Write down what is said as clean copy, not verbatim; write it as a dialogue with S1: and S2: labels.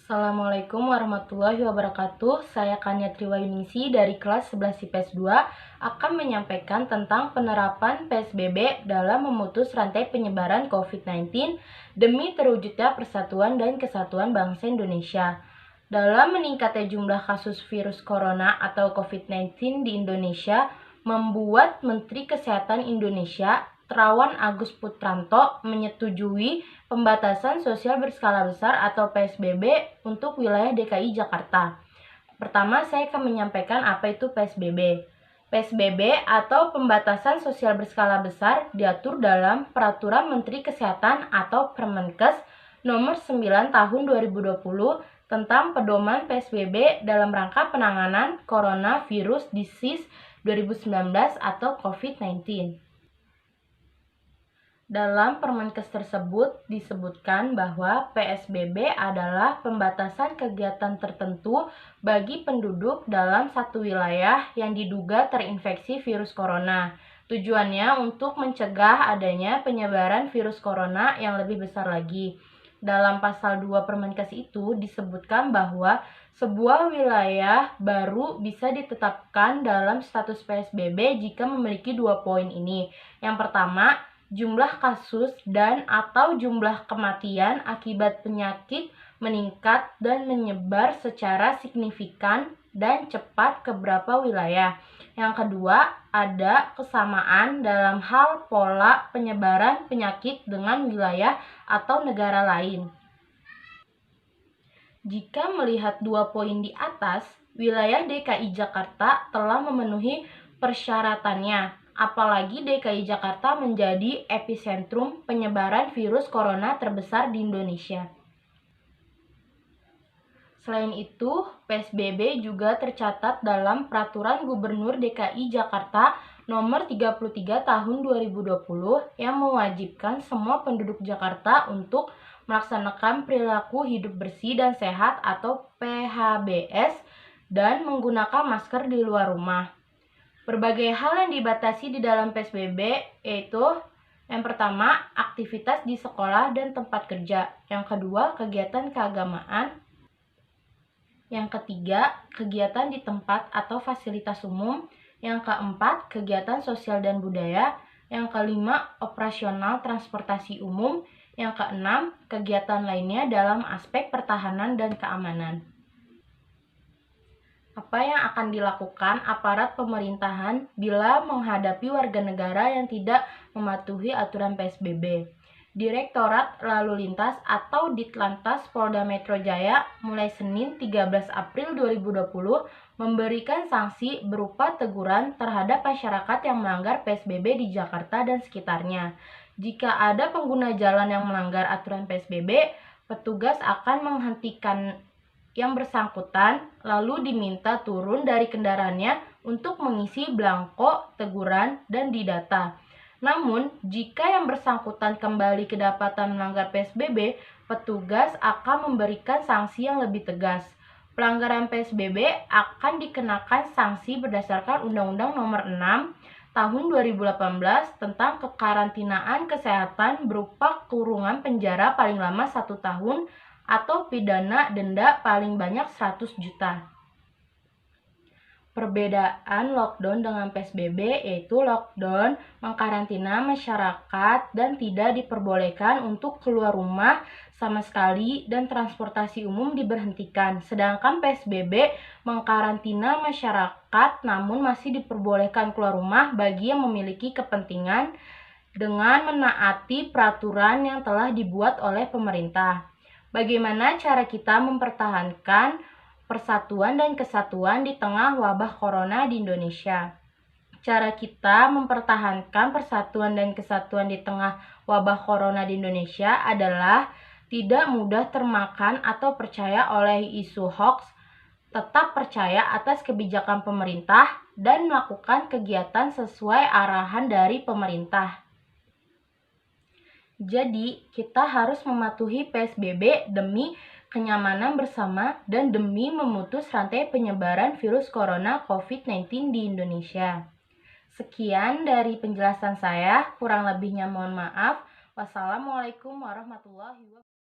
S1: Assalamualaikum warahmatullahi wabarakatuh. Saya Kania Triwayuningsi dari kelas 11 IPS 2 akan menyampaikan tentang penerapan PSBB dalam memutus rantai penyebaran COVID-19 demi terwujudnya persatuan dan kesatuan bangsa Indonesia. Dalam meningkatnya jumlah kasus virus corona atau COVID-19 di Indonesia, membuat Menteri Kesehatan Indonesia Terawan Agus Putranto menyetujui pembatasan sosial berskala besar atau PSBB untuk wilayah DKI Jakarta. Pertama, saya akan menyampaikan apa itu PSBB. PSBB atau pembatasan sosial berskala besar diatur dalam Peraturan Menteri Kesehatan atau Permenkes nomor 9 tahun 2020 tentang pedoman PSBB dalam rangka penanganan Coronavirus Disease 2019 atau COVID-19. Dalam Permenkes tersebut disebutkan bahwa PSBB adalah pembatasan kegiatan tertentu bagi penduduk dalam satu wilayah yang diduga terinfeksi virus corona. Tujuannya untuk mencegah adanya penyebaran virus corona yang lebih besar lagi. Dalam pasal 2 Permenkes itu disebutkan bahwa sebuah wilayah baru bisa ditetapkan dalam status PSBB jika memiliki 2 poin ini. Yang pertama, jumlah kasus dan atau jumlah kematian akibat penyakit meningkat dan menyebar secara signifikan dan cepat ke beberapa wilayah. Yang kedua, ada kesamaan dalam hal pola penyebaran penyakit dengan wilayah atau negara lain. Jika melihat 2 poin di atas, wilayah DKI Jakarta telah memenuhi persyaratannya. Apalagi DKI Jakarta menjadi epicentrum penyebaran virus corona terbesar di Indonesia. Selain itu, PSBB juga tercatat dalam Peraturan Gubernur DKI Jakarta nomor 33 tahun 2020 yang mewajibkan semua penduduk Jakarta untuk melaksanakan perilaku hidup bersih dan sehat atau PHBS dan menggunakan masker di luar rumah. Berbagai hal yang dibatasi di dalam PSBB yaitu yang pertama, aktivitas di sekolah dan tempat kerja. Yang kedua, kegiatan keagamaan. Yang ketiga, kegiatan di tempat atau fasilitas umum. Yang keempat, kegiatan sosial dan budaya. Yang kelima, operasional transportasi umum. Yang keenam, kegiatan lainnya dalam aspek pertahanan dan keamanan. Apa yang akan dilakukan aparat pemerintahan bila menghadapi warga negara yang tidak mematuhi aturan PSBB? Direktorat Lalu Lintas atau Ditlantas Polda Metro Jaya mulai Senin 13 April 2020 memberikan sanksi berupa teguran terhadap masyarakat yang melanggar PSBB di Jakarta dan sekitarnya. Jika ada pengguna jalan yang melanggar aturan PSBB, petugas akan menghentikan yang bersangkutan lalu diminta turun dari kendaraannya untuk mengisi belangko teguran dan didata. Namun, jika yang bersangkutan kembali kedapatan melanggar PSBB, petugas akan memberikan sanksi yang lebih tegas. Pelanggaran PSBB akan dikenakan sanksi berdasarkan Undang-Undang Nomor 6 Tahun 2018 tentang kekarantinaan kesehatan berupa kurungan penjara paling lama 1 tahun atau pidana denda paling banyak 100 juta. Perbedaan lockdown dengan PSBB yaitu lockdown mengkarantina masyarakat dan tidak diperbolehkan untuk keluar rumah sama sekali dan transportasi umum diberhentikan. Sedangkan PSBB mengkarantina masyarakat namun masih diperbolehkan keluar rumah bagi yang memiliki kepentingan dengan menaati peraturan yang telah dibuat oleh pemerintah. Bagaimana cara kita mempertahankan persatuan dan kesatuan di tengah wabah corona di Indonesia? Cara kita mempertahankan persatuan dan kesatuan di tengah wabah corona di Indonesia adalah tidak mudah termakan atau percaya oleh isu hoax, tetap percaya atas kebijakan pemerintah, dan melakukan kegiatan sesuai arahan dari pemerintah. Jadi, kita harus mematuhi PSBB demi kenyamanan bersama dan demi memutus rantai penyebaran virus corona COVID-19 di Indonesia. Sekian dari penjelasan saya, kurang lebihnya mohon maaf. Wassalamualaikum warahmatullahi wabarakatuh.